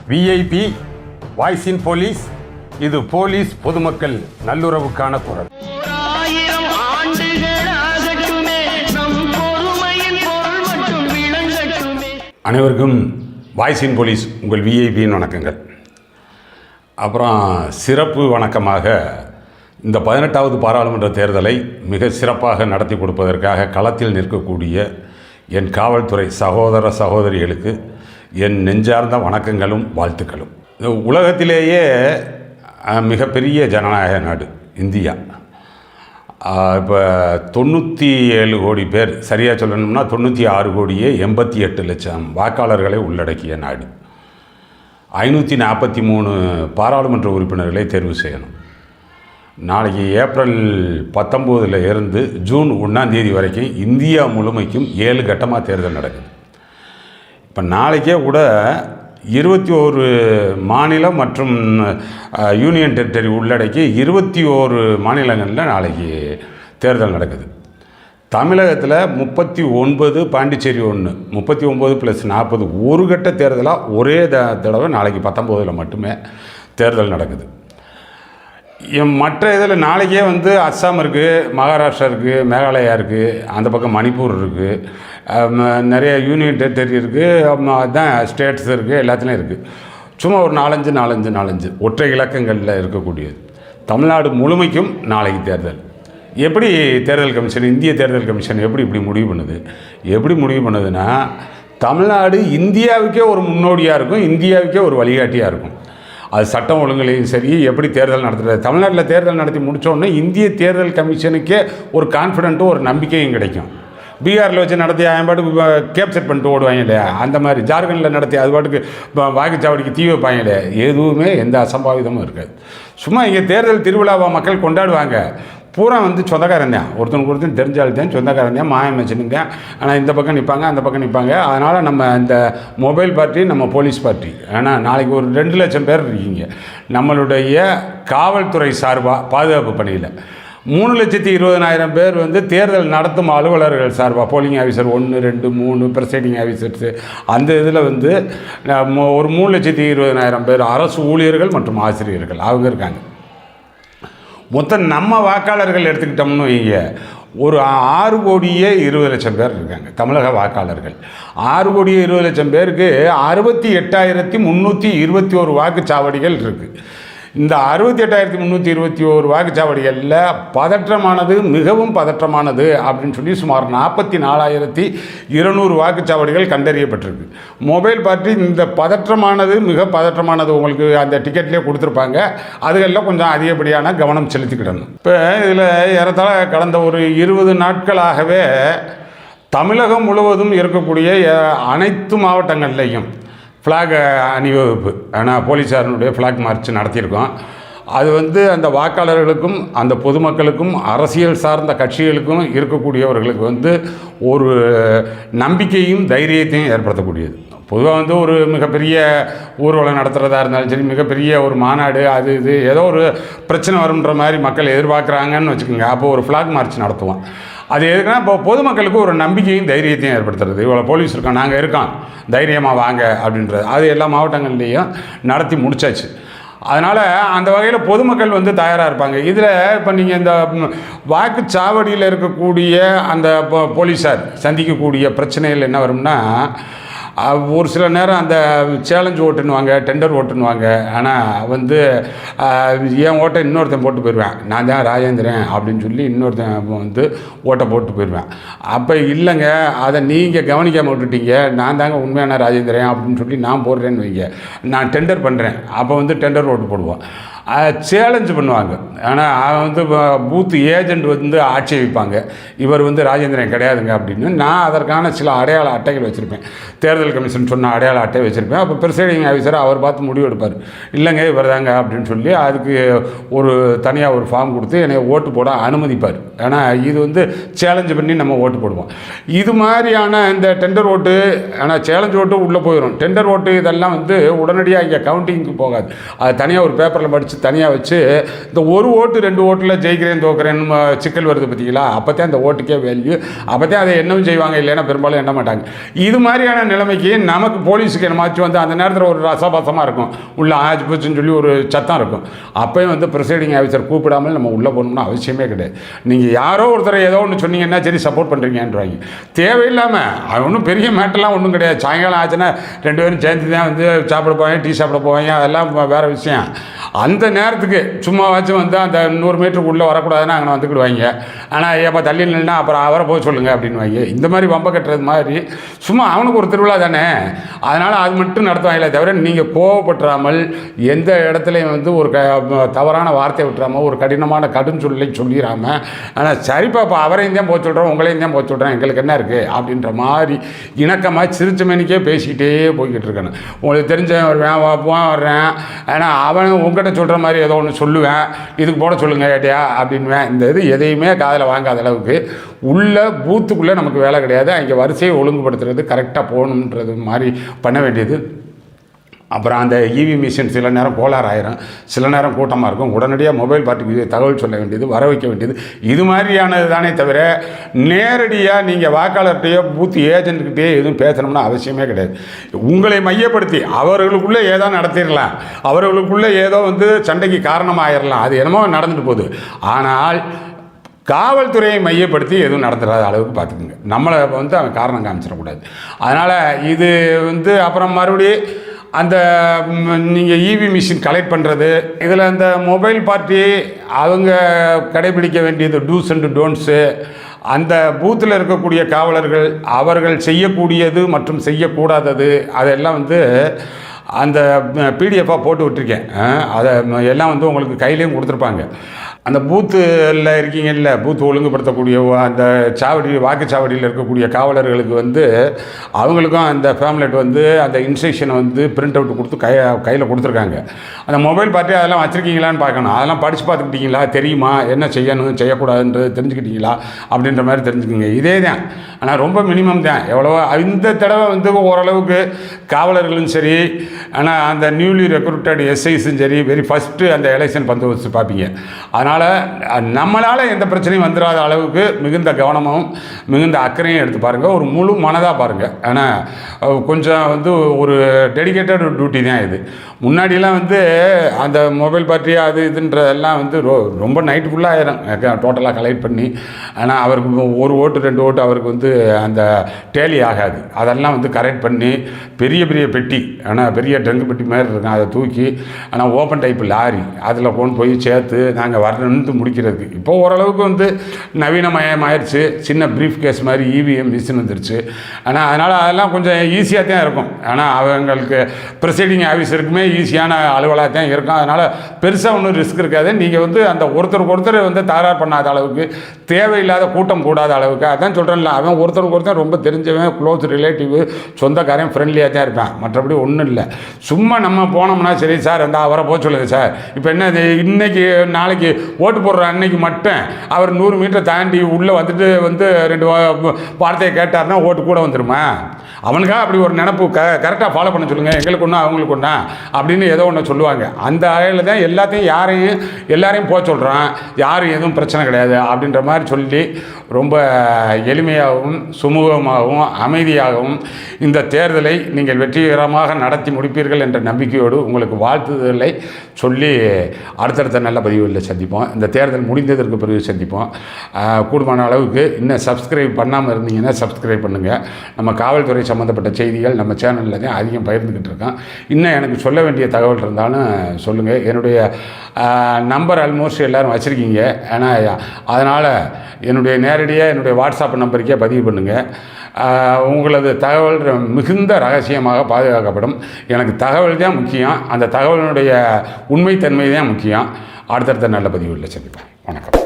VIP voice இன் police. இது police பொதுமக்கள் நல்லுறவுக்கான குரல். அனைவருக்கும் வாய்ஸ் இன் போலீஸ் உங்கள் விஐபியின் வணக்கங்கள். அப்புறம் சிறப்பு வணக்கமாக இந்த 18வது பாராளுமன்ற தேர்தலை மிக சிறப்பாக நடத்தி கொடுப்பதற்காக களத்தில் நிற்கக்கூடிய என் காவல்துறை சகோதர சகோதரிகளுக்கு என் நெஞ்சார்ந்த வணக்கங்களும் வாழ்த்துக்களும். உலகத்திலேயே மிகப்பெரிய ஜனநாயக நாடு இந்தியா. இப்போ 97 கோடி பேர், சரியாக சொல்லணும்னா 96 கோடியே 88 லட்சம் வாக்காளர்களை உள்ளடக்கிய நாடு. 543 பாராளுமன்ற உறுப்பினர்களை தேர்வு செய்யணும். நாளைக்கு ஏப்ரல் 19 இருந்து ஜூன் 1 வரைக்கும் இந்தியா முழுமைக்கும் 7 கட்டமாக தேர்தல் நடக்குது. இப்போ நாளைக்கே கூட 21 மாநிலம் மற்றும் யூனியன் டெரிட்டரி உள்ளடக்கி 21 மாநிலங்களில் நாளைக்கு தேர்தல் நடக்குது. தமிழகத்தில் 39, பாண்டிச்சேரி 1, 39 + 40 ஒரு கட்ட தேர்தலாக ஒரே தடவை நாளைக்கு 19 மட்டுமே தேர்தல் நடக்குது. மற்ற இதில் நாளைக்கே அஸ்ஸாம் இருக்குது, மகாராஷ்டிரா இருக்குது, மேகாலயா இருக்குது, அந்த பக்கம் மணிப்பூர் இருக்குது, நிறைய யூனியன் டெரிட்டரி இருக்குது, அதுதான் ஸ்டேட்ஸ் இருக்குது, எல்லாத்துலேயும் இருக்குது. சும்மா ஒரு 4-5 ஒற்றை இலக்கங்களில் இருக்கக்கூடியது. தமிழ்நாடு முழுமைக்கும் நாளைக்கு தேர்தல். எப்படி தேர்தல் கமிஷன், இந்திய தேர்தல் கமிஷன் இப்படி முடிவு பண்ணுது? எப்படி முடிவு பண்ணுதுன்னா, தமிழ்நாடு இந்தியாவுக்கே ஒரு முன்னோடியாக இருக்கும், இந்தியாவுக்கே ஒரு வழிகாட்டியாக இருக்கும். அது சட்டம் ஒழுங்குலையும் சரி, எப்படி தேர்தல் நடத்துகிறது. தமிழ்நாட்டில் தேர்தல் நடத்தி முடித்தோடனே இந்திய தேர்தல் கமிஷனுக்கே ஒரு கான்ஃபிடென்ட்டும் ஒரு நம்பிக்கையும் கிடைக்கும். பீகாரில் வச்சு நடத்தி பாட்டுக்கு கேப்சர் பண்ணிட்டு ஓடுவாங்க இல்லையா, அந்த மாதிரி ஜார்க்கண்டில் நடத்தி அது பாட்டுக்கு வாக்குச்சாவடிக்கு தீ வைப்பாங்க இல்லையா, எதுவுமே எந்த அசம்பாவிதமும் இருக்காது. சும்மா இங்கே தேர்தல் திருவிழாவை மக்கள் கொண்டாடுவாங்க. பூரா சொந்தக்காரன் தான், ஒருத்தனுக்கு தெரிஞ்சால் தான் சொந்தக்காரன் தான், மாயம் வச்சுனுங்க. ஆனால் இந்த பக்கம் நிற்பாங்க, அந்த பக்கம் நிற்பாங்க. அதனால் நம்ம இந்த மொபைல் பார்ட்டி, நம்ம போலீஸ் பார்ட்டி. ஆனால் நாளைக்கு ஒரு 2 லட்சம் பேர் இருக்கீங்க நம்மளுடைய காவல்துறை சார்பாக பாதுகாப்பு பணியில். 3,20,000 பேர் தேர்தல் நடத்தும் அலுவலர்கள் சார்பாக, போலிங் ஆஃபீஸர் 1, 2, 3, ப்ரிசைடிங் ஆஃபீஸர்ஸு, அந்த இதில் ஒரு 3,20,000 பேர் அரசு ஊழியர்கள் மற்றும் ஆசிரியர்கள் அவங்க இருக்காங்க. மொத்தம் நம்ம வாக்காளர்கள் எடுத்துக்கிட்டோம்னு வைங்க, ஒரு 6,20,00,000 பேர் இருக்காங்க தமிழக வாக்காளர்கள். 6,20,00,000 பேருக்கு 68,321 வாக்குச்சாவடிகள் இருக்குது. இந்த 68,321 வாக்குச்சாவடிகளில் பதற்றமானது, மிகவும் பதற்றமானது அப்படின்னு சொல்லி சுமார் 44,200 வாக்குச்சாவடிகள் கண்டறியப்பட்டிருக்கு. மொபைல் பார்ட்டி இந்த பதற்றமானது, மிக பதற்றமானது உங்களுக்கு அந்த டிக்கெட்லேயே கொடுத்துருப்பாங்க. அதுகளில் கொஞ்சம் அதிகப்படியான கவனம் செலுத்திக்கிடணும். இப்போ இதில் ஏறத்தாழ கடந்த ஒரு 20 நாட்களாகவே தமிழகம் முழுவதும் இருக்கக்கூடிய அனைத்து மாவட்டங்கள்லேயும் ஃப்ளாக் அணிவகுப்பு, ஆனால் போலீஸாரனுடைய ஃப்ளாக் மார்ச் நடத்தியிருக்கோம். அது அந்த அந்த பொதுமக்களுக்கும் அரசியல் சார்ந்த கட்சிகளுக்கும் இருக்கக்கூடியவர்களுக்கு ஒரு நம்பிக்கையும் தைரியத்தையும் ஏற்படுத்தக்கூடியது. பொதுவாக ஒரு மிகப்பெரிய ஊர்வலம் நடத்துகிறதா இருந்தாலும் சரி, மிகப்பெரிய ஒரு மாநாடு, அது இது ஏதோ ஒரு பிரச்சனை வரும்ன்ற மாதிரி மக்கள் எதிர்பார்க்குறாங்கன்னு வச்சுக்கோங்க. அப்போ ஒரு ஃப்ளாக் மார்ச் நடத்துவோம். அது எதுக்குன்னா, இப்போ பொதுமக்களுக்கு ஒரு நம்பிக்கையும் தைரியத்தையும் ஏற்படுத்துறது. இவ்வளோ போலீஸ் இருக்கோம், நாங்கள் இருக்கோம், தைரியமாக வாங்க அப்படின்றது. அது எல்லா மாவட்டங்கள்லேயும் நடத்தி முடிச்சாச்சு. அதனால் அந்த வகையில் பொதுமக்கள் தயாராக இருப்பாங்க. இதில் இப்போ நீங்கள் இந்த வாக்குச்சாவடியில் இருக்கக்கூடிய அந்த போலீஸார் சந்திக்கக்கூடிய பிரச்சனைகள் என்ன வரும்னா, ஒரு சில நேரம் அந்த சேலஞ்ச் ஓட்டுன்னுவாங்க, டெண்டர் ஓட்டுன்னுவாங்க. ஆனால் என் ஓட்டை இன்னொருத்தன் போட்டு போயிடுவேன், நான் தான் ராஜேந்திரன் அப்படின்னு சொல்லி இன்னொருத்தன் ஓட்டை போட்டு போயிடுவேன். அப்போ இல்லைங்க, அதை நீங்கள் கவனிக்காமல் விட்டுட்டீங்க, நான் தாங்க உண்மையான ராஜேந்திரன் அப்படின்னு சொல்லி நான் போடுறேன்னு வைங்க, நான் டெண்டர் பண்ணுறேன். அப்போ டெண்டர் ஓட்டு போடுவோம். சேலஞ்சு பண்ணுவாங்க. ஆனால் பூத்து ஏஜெண்ட் ஆட்சேபிப்பாங்க, இவர் ராஜேந்திரன் கிடையாதுங்க அப்படின்னு. நான் அதற்கான சில அடையாள அட்டைகள் வச்சுருப்பேன், தேர்தல் கமிஷன் சொன்ன அடையாள அட்டை வச்சுருப்பேன். அப்போ ப்ரிசைடிங் ஆஃபீஸர் அவர் பார்த்து முடிவு எடுப்பார், இல்லைங்க இவர் தாங்க அப்படின்னு சொல்லி அதுக்கு ஒரு தனியாக ஒரு ஃபார்ம் கொடுத்து என்னை ஓட்டு போட அனுமதிப்பார். ஆனால் இது சேலஞ்சு பண்ணி நம்ம ஓட்டு போடுவோம். இது மாதிரியான இந்த டெண்டர் ஓட்டு, ஆனால் சேலஞ்ச் ஓட்டு உள்ளே போயிடும். டெண்டர் ஓட்டு இதெல்லாம் உடனடியாக இங்கே கவுண்டிங்க்கு போகாது. அது தனியாக ஒரு பேப்பரில் படித்து வச்சு தனியாக வச்சு இந்த ஒரு ஓட்டு 2 ஓட்டில் ஜெயிக்கிறேன் தோக்குறேன்னு சிக்கல் வருது பார்த்தீங்களா, அப்போ தான் அந்த ஓட்டுக்கே வேல்யூ, அப்போ தான் அதை என்னவும் செய்வாங்க, இல்லைன்னா பெரும்பாலும் எண்ண மாட்டாங்க. இது மாதிரியான நிலைமைக்கு நமக்கு போலீஸுக்கு என்னமாச்சும் வந்து அந்த நேரத்தில் ஒரு ரசபாசமாக இருக்கும், உள்ள ஆச்சு போச்சுன்னு சொல்லி ஒரு சத்தம் இருக்கும். அப்போயும் வந்து ப்ரிசைடிங் ஆஃபீஸர் கூப்பிடாமல் நம்ம உள்ளே போகணும்னு அவசியமே கிடையாது. நீங்கள் யாரோ ஒருத்தரை ஏதோ ஒன்று சொன்னீங்கன்னா சரி சப்போர்ட் பண்ணுறீங்கன்றாங்க, தேவையில்லாமல். அது ஒன்றும் பெரிய மேட்டர்லாம் ஒன்றும் கிடையாது. சாயங்காலம் ஆச்சுன்னா 2 பேரும் சேர்ந்து தான் வந்து சாப்பிட போவாங்க, டீ சாப்பிட போவாங்க, அதெல்லாம் வேறு விஷயம். அந்த நேரத்துக்கு சும்மாவாச்சும் வந்து அந்த 100 மீட்டருக்கு உள்ளே வரக்கூடாதுன்னு அங்கே வந்துக்கிடுவாங்க. ஆனால் ஏப்பா தள்ளி நின்னா அப்புறம் அவரை போக சொல்லுங்கள் அப்படின்வாங்க. இந்த மாதிரி வம்ப கட்டுறது மாதிரி சும்மா அவனுக்கு ஒரு திருவிழா தானே, அதனால் அது மட்டும் நடத்துவாங்களே தவிர நீங்கள் கோவப்பட்டுறாமல் எந்த இடத்துலையும் வந்து ஒரு தவறான வார்த்தையை விட்டுறாமல் ஒரு கடினமான கடும் சொல்லை சொல்லிடாமல், ஆனால் சரிப்பாப்பா அவரையும் தான் போக சொல்கிறோம் உங்களையும் தான் போக சொல்கிறேன் எங்களுக்கு என்ன இருக்குது அப்படின்ற மாதிரி இணக்கமாக சிரிச்ச மணிக்கே பேசிக்கிட்டே போய்கிட்டு இருக்கணும். உங்களுக்கு தெரிஞ்சவன் வருவேன் வர்றேன், ஆனால் அவன் உங்கள்கிட்ட சொல்கிற மாதிரி ஏதோ ஒன்று சொல்லுவேன், இதுக்கு போட சொல்லுங்கள் ஏட்டியா அப்படின்வேன். இந்த இது எதையுமே காதில் வாங்காத அளவுக்கு உள்ள பூத்துக்குள்ளே நமக்கு வேலை கிடையாது. அங்கே வரிசையை ஒழுங்குபடுத்துறது கரெக்டாக போகணுன்றது மாதிரி பண்ண வேண்டியது. அப்புறம் அந்த இவி மிஷின் சில நேரம் கோளாறு ஆயிரும், சில நேரம் கூட்டமாக இருக்கும், உடனடியாக மொபைல் பார்ட்டிக்கு தகவல் சொல்ல வேண்டியது, வர வைக்க வேண்டியது, இது மாதிரியானது தானே தவிர நேரடியாக நீங்கள் வாக்காளர்கிட்டையோ பூத் ஏஜென்ட்கிட்டே எதுவும் பேசணும்னா அவசியமே கிடையாது. உங்களை மையப்படுத்தி அவர்களுக்குள்ளே ஏதோ நடத்திடலாம், அவர்களுக்குள்ளே ஏதோ வந்து சண்டைக்கு காரணமாகிடலாம், அது என்னமோ நடந்துட்டு போகுது. ஆனால் காவல்துறையை மையப்படுத்தி எதுவும் நடந்துடாத அளவுக்கு பார்த்துக்குங்க. நம்மளை வந்து அவன் காரணம் காமிச்சிடக்கூடாது. அதனால் இது வந்து அப்புறம் மறுபடியும் அந்த நீங்கள் இவி மிஷின் கலெக்ட் பண்ணுறது, இதில் அந்த மொபைல் பார்ட்டி அவங்க கடைபிடிக்க வேண்டியது டூஸ் அண்ட் டோன்ட்ஸு, அந்த பூத்தில் இருக்கக்கூடிய காவலர்கள் அவர்கள் செய்யக்கூடியது மற்றும் செய்யக்கூடாதது அதெல்லாம் வந்து அந்த பிடிஎஃபாக போட்டு விட்டுருக்கேன். அதை எல்லாம் வந்து உங்களுக்கு கையிலையும் கொடுத்துருப்பாங்க. அந்த பூத்தில் இருக்கீங்கல்ல, பூத்து ஒழுங்குபடுத்தக்கூடிய அந்த வாக்குச்சாவடியில் இருக்கக்கூடிய காவலர்களுக்கு வந்து அவங்களுக்கும் அந்த ஃபேம்லெட் வந்து அந்த இன்ஸ்ட்ரக்ஷனை வந்து பிரிண்ட் அவுட் கொடுத்து கையில் கொடுத்துருக்காங்க. அந்த மொபைல் பார்ட்டி அதெல்லாம் வச்சுருக்கீங்களான்னு பார்க்கணும். அதெல்லாம் படித்து பார்த்துக்கிட்டீங்களா, தெரியுமா என்ன செய்யணும் செய்யக்கூடாதுன்றது தெரிஞ்சுக்கிட்டீங்களா அப்படின்ற மாதிரி தெரிஞ்சுக்கிங்க. இதே தான், ஆனால் ரொம்ப மினிமம் தான். எவ்வளவோ இந்த தடவை வந்து ஓரளவுக்கு காவலர்களும் சரி, ஆனால் அந்த நியூலி ரெக்ரூட்டட் எஸ்ஐஸும் சரி வெரி ஃபஸ்ட்டு அந்த எலெக்ஷன் பந்தோபஸ்து பார்ப்பீங்க. அதனால் நம்மளால் எந்த பிரச்சனையும் வந்துடாத அளவுக்கு மிகுந்த கவனமும் மிகுந்த அக்கறையும் எடுத்து பாருங்கள், ஒரு முழு மனதாக பாருங்கள். ஆனால் கொஞ்சம் வந்து ஒரு டெடிக்கேட்டட் டியூட்டி தான் இது. முன்னாடியெல்லாம் வந்து அந்த மொபைல் பார்ட்டி அது இதுன்றதெல்லாம் வந்து ரொம்ப நைட்டு ஃபுல்லாக ஆயிரும் டோட்டலாக கலெக்ட் பண்ணி. ஆனால் அவருக்கு ஒரு ஓட்டு 2 ஓட்டு அவருக்கு வந்து அந்த டேலி ஆகாது. அதெல்லாம் வந்து கரெக்ட் பண்ணி பெரிய பெரிய பெட்டி, ஆனால் பெரிய டங்கு பெட்டி மாதிரி இருக்கும், அதை தூக்கி ஆனால் ஓப்பன் டைப் லாரி அதில் கொண்டு போய் சேர்த்து நாங்கள் வரணுன்ட்டு முடிக்கிறதுக்கு இப்போ ஓரளவுக்கு வந்து நவீனமயமாயிருச்சு. சின்ன ப்ரீஃப் கேஸ் மாதிரி இவிஎம் மிஷின் வந்துருச்சு. ஆனால் அதனால் அதெல்லாம் கொஞ்சம் ஈஸியாக தான் இருக்கும். ஆனால் அவங்களுக்கு ப்ரிசைடிங் ஆஃபீஸருக்குமே ஈஸியான அலுவலாக தான் இருக்கும். அதனால் பெருசாக ஒன்றும் ரிஸ்க் இருக்காது. நீங்கள் வந்து அந்த ஒருத்தருக்கு ஒருத்தர் வந்து தகராறு பண்ணாத அளவுக்கு, தேவையில்லாத கூட்டம் கூடாத அளவுக்கு, அதான் சொல்கிறேன்ல, அவன் ஒருத்தருக்கு ஒருத்தர் ரொம்ப தெரிஞ்சவன், க்ளோஸ் ரிலேட்டிவ், சொந்தக்காரன், ஃப்ரெண்ட்லியாக தான் இருப்பேன். மற்றபடி ஒன்றும் இல்லை. சும்மா நம்ம போனோம்னா சரி சார் அந்த அவரை போக சொல்லுங்கள் சார், இப்போ என்ன இன்னைக்கு நாளைக்கு ஓட்டு போடுற அன்னைக்கு மட்டும் அவர் 100 மீட்டர் தாண்டி உள்ளே வந்துட்டு வந்து 2 வார்த்தையை கேட்டார்னா ஓட்டு கூட வந்துடுமா? அவனுக்காக அப்படி ஒரு நினப்பு கரெக்டாக ஃபாலோ பண்ண சொல்லுங்கள், எங்களுக்கு ஒன்றா அவங்களுக்கு ஒன்றா அப்படின்னு ஏதோ ஒன்று சொல்லுவாங்க. அந்த வகையில் தான் எல்லாரையும் போக சொல்கிறான், யாரும் எதுவும் பிரச்சனை கிடையாது அப்படின்ற மாதிரி சொல்லி ரொம்ப எளிமையாகவும் சுமூகமாகவும் அமைதியாகவும் இந்த தேர்தலை நீங்கள் வெற்றிகரமாக நடத்தி முடிப்பீர்கள் என்ற நம்பிக்கையோடு உங்களுக்கு வாழ்த்துதலை சொல்லி அடுத்தடுத்த நல்ல பதிவுகளில் சந்திப்போம். இந்த தேர்தல் முடிந்ததற்கு பிறகு சந்திப்போம். கூடுமான அளவுக்கு இன்னும் சப்ஸ்கிரைப் பண்ணாமல் இருந்தீங்கன்னா சப்ஸ்கிரைப் பண்ணுங்கள். நம்ம காவல்துறை சம்மந்தப்பட்ட செய்திகள் நம்ம சேனலில் தான் அதிகம் பகிர்ந்துக்கிட்டு இருக்கோம். இன்னும் எனக்கு சொல்ல வேண்டிய தகவல் இருந்தாலும் சொல்லுங்கள். என்னுடைய நம்பர் ஆல்மோஸ்ட் எல்லோரும் வச்சுருக்கீங்க. ஆனால் அதனால் நேரடியாக என்னுடைய வாட்ஸ்அப் நம்பருக்கே பதிவு பண்ணுங்கள். உங்களது தகவல் மிகுந்த ரகசியமாக பாதுகாக்கப்படும். எனக்கு தகவல் தான் முக்கியம், அந்த தகவலினுடைய உண்மைத்தன்மை தான் முக்கியம். அடுத்தடுத்த நல்ல பதிவுகளில் சந்திப்போம். வணக்கம்.